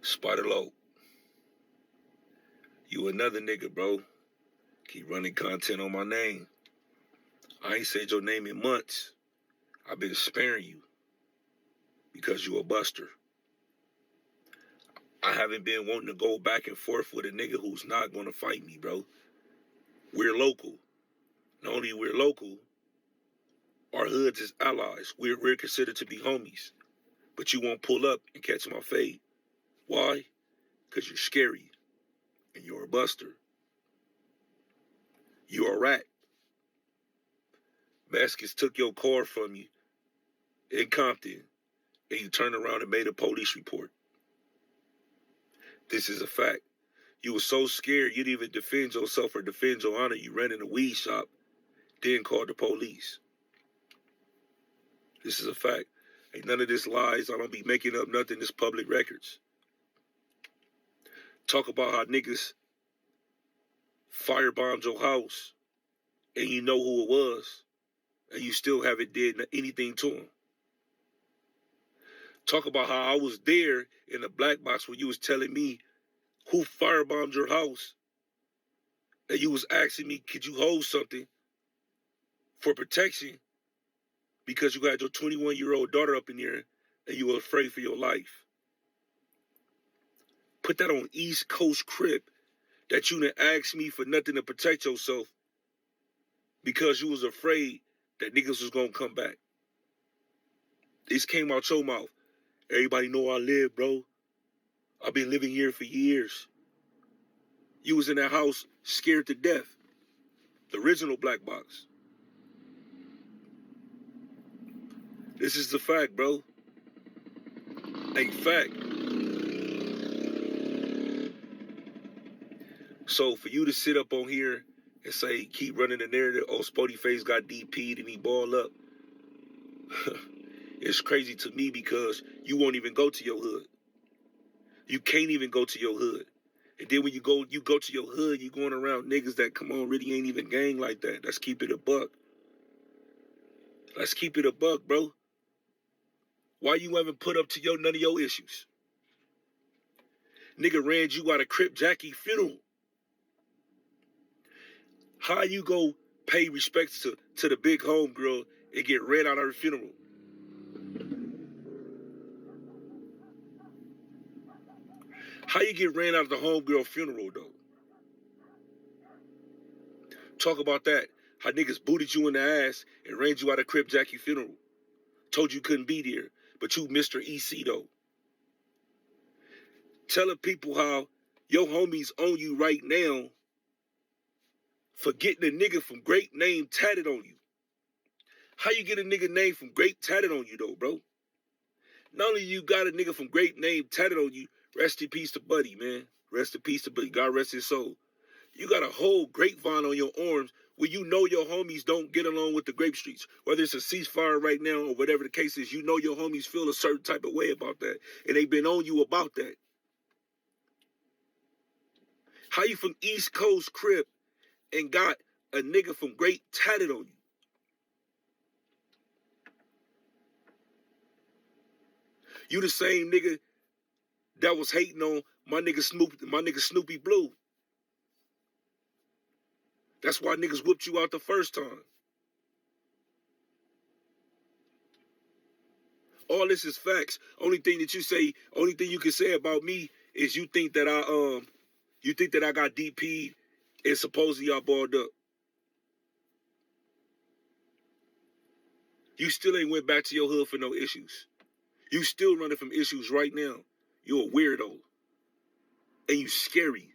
Spider Low. You another nigga, bro. Keep running content on my name. I ain't said your name in months. I've been sparing you because you a buster. I haven't been wanting to go back and forth with a nigga who's not gonna fight me, bro. We're local. Not only we're local, our hoods is allies. We're considered to be homies. But you won't pull up and catch my fade. Why? Because you're scary and you're a buster. You're a rat. Vasquez took your car from you in Compton and you turned around and made a police report. This is a fact. You were so scared you didn't even defend yourself or defend your honor. You ran in a weed shop, then called the police. This is a fact. Ain't none of this lies. I don't be making up nothing. This public records. Talk about how niggas firebombed your house and you know who it was and you still haven't did anything to them. Talk about how I was there in the black box when you was telling me who firebombed your house and you was asking me, could you hold something for protection because you got your 21-year-old daughter up in there and you were afraid for your life. Put that on East Coast Crip that you didn't ask me for nothing to protect yourself because you was afraid that niggas was gonna come back. This came out your mouth. Everybody know I live, bro. I've been living here for years. You was in that house scared to death. The original black box. This is the fact, bro. A fact. So for you to sit up on here and say, keep running the narrative, oh, Spoety Face got DP'd and he balled up. It's crazy to me because you won't even go to your hood. You can't even go to your hood. And then when you go to your hood, you going around niggas that, come on, really ain't even gang like that. Let's keep it a buck. Let's keep it a buck, bro. Why you haven't put up to none of your issues? Nigga ran you out of Crip Jackie funeral. How you go pay respects to the big homegirl and get ran out of her funeral? How you get ran out of the homegirl funeral, though? Talk about that. How niggas booted you in the ass and ran you out of Crip Jackie funeral. Told you couldn't be there, but you Mr. EC, though. Telling people how your homies own you right now for getting a nigga from Great name tatted on you. How you get a nigga name from Great tatted on you, though, bro? Not only you got a nigga from Great name tatted on you, rest in peace to Buddy, man. Rest in peace to Buddy. God rest his soul. You got a whole grapevine on your arms where you know your homies don't get along with the grape streets. Whether it's a ceasefire right now or whatever the case is, you know your homies feel a certain type of way about that. And they've been on you about that. How you from East Coast Crip and got a nigga from Great tatted on you? You the same nigga that was hating on my nigga Snoopy Blue. That's why niggas whooped you out the first time. All this is facts. Only thing you can say about me is you think that I got DP'd and supposedly I balled up. You still ain't went back to your hood for no issues. You still running from issues right now. You a weirdo. And you scary.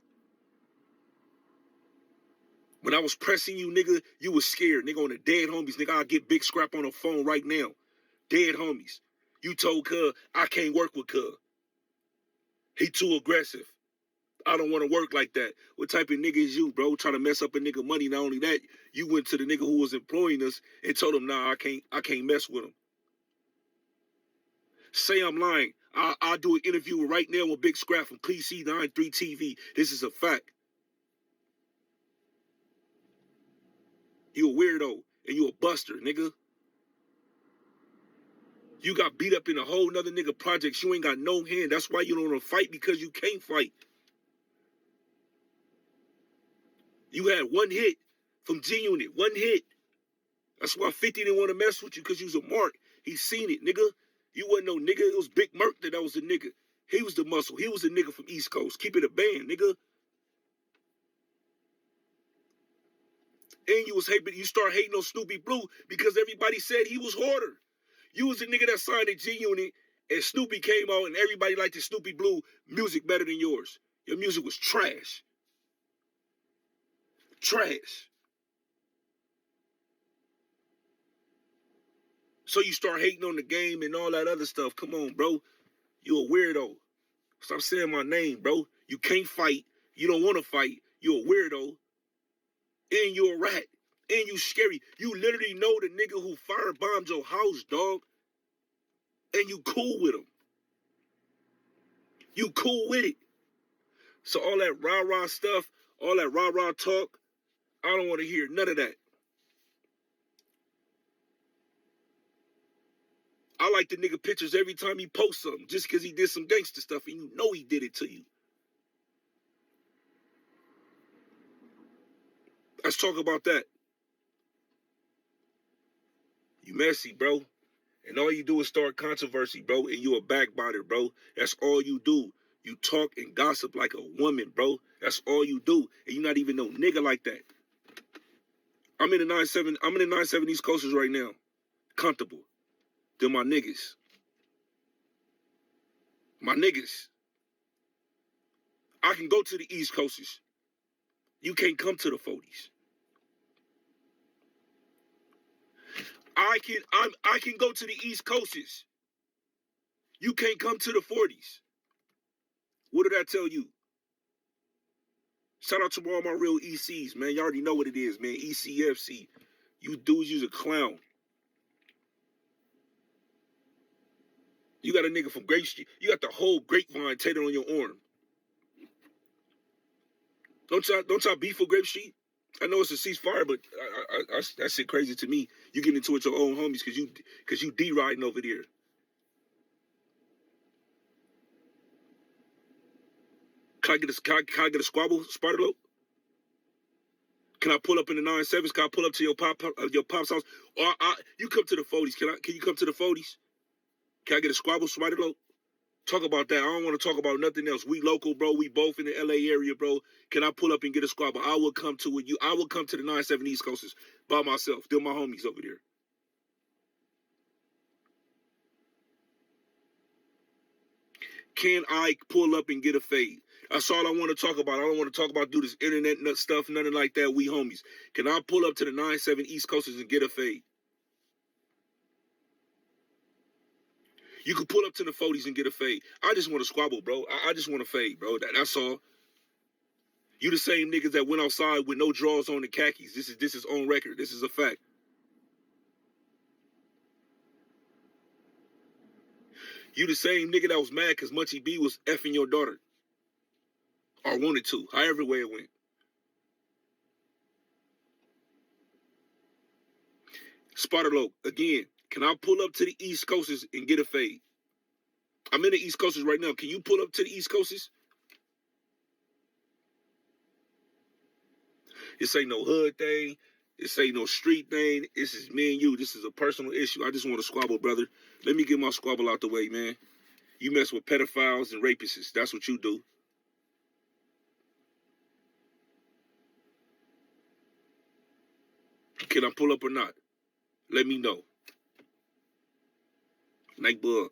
When I was pressing you, nigga, you was scared. Nigga, on the dead homies, nigga, I'll get Big Scrap on the phone right now. Dead homies. You told Cub, I can't work with Cub. He too aggressive. I don't want to work like that. What type of nigga is you, bro? Trying to mess up a nigga money. Not only that, you went to the nigga who was employing us and told him, nah, I can't mess with him. Say I'm lying. I'll do an interview right now with Big Scrap from PC93 TV. This is a fact. You a weirdo and you a buster, nigga. You got beat up in a whole nother nigga projects. You ain't got no hand. That's why you don't want to fight, because you can't fight. You had one hit from G-Unit, one hit. That's why 50 didn't want to mess with you, because you was a mark. He seen it, nigga. You wasn't no nigga. It was Big Merc that was the nigga. He was the muscle. He was the nigga from East Coast. Keep it a band, nigga. And you start hating on Snoopy Blue because everybody said he was harder. You was the nigga that signed a G-Unit, and Snoopy came out, and everybody liked the Snoopy Blue music better than yours. Your music was trash. Trash. So you start hating on the game and all that other stuff. Come on, bro. You a weirdo. Stop saying my name, bro. You can't fight. You don't want to fight. You a weirdo. And you a rat. And you scary. You literally know the nigga who firebombed your house, dog. And you cool with him. You cool with it. So all that rah-rah stuff, all that rah-rah talk, I don't want to hear none of that. I like the nigga pictures every time he posts something, just because he did some gangster stuff and you know he did it to you. Let's talk about that. You messy, bro. And all you do is start controversy, bro, and you a backbiter, bro. That's all you do. You talk and gossip like a woman, bro. That's all you do. And you not even no nigga like that. I'm in the 9-7 East Coasters right now. Comfortable. They're my niggas. My niggas. I can go to the East Coasters. You can't come to the 40s. I can go to the East Coasters. You can't come to the 40s. What did I tell you? Shout out to all my real ECs, man. You already know what it is, man. ECFC. You dudes, you's a clown. You got a nigga from Grape Street. You got the whole grapevine tatted on your arm. Don't y'all beef for Grape Street? I know it's a ceasefire, but that shit crazy to me. You get into it with your own homies because you D-riding over there. Can I get a squabble, Spartalo? Can I pull up in the 9-7s? Can I pull up to your pop's house? Or you come to the 40s. Can you come to the 40s? Can I get a squabble, Spartalo? Talk about that. I don't want to talk about nothing else. We local, bro. We both in the LA area, bro. Can I pull up and get a squabble? I will come to you. I will come to the 9-7 East Coasters by myself. They're my homies over there. Can I pull up and get a fade? That's all I want to talk about. I don't want to talk about do this internet nut stuff, nothing like that. We homies. Can I pull up to the 9-7 East Coasters and get a fade? You can pull up to the 40s and get a fade. I just want to squabble, bro. I just want to fade, bro. That's all. You the same niggas that went outside with no drawers on and khakis. This is on record. This is a fact. You the same nigga that was mad because Munchie B was effing your daughter. Or wanted to. However way it went. Spartalo, again, can I pull up to the East Coasters and get a fade? I'm in the East Coasters right now. Can you pull up to the East Coasters? This ain't no hood thing. This ain't no street thing. This is me and you. This is a personal issue. I just want to squabble, brother. Let me get my squabble out the way, man. You mess with pedophiles and rapists. That's what you do. Can I pull up or not? Let me know. Nightbug.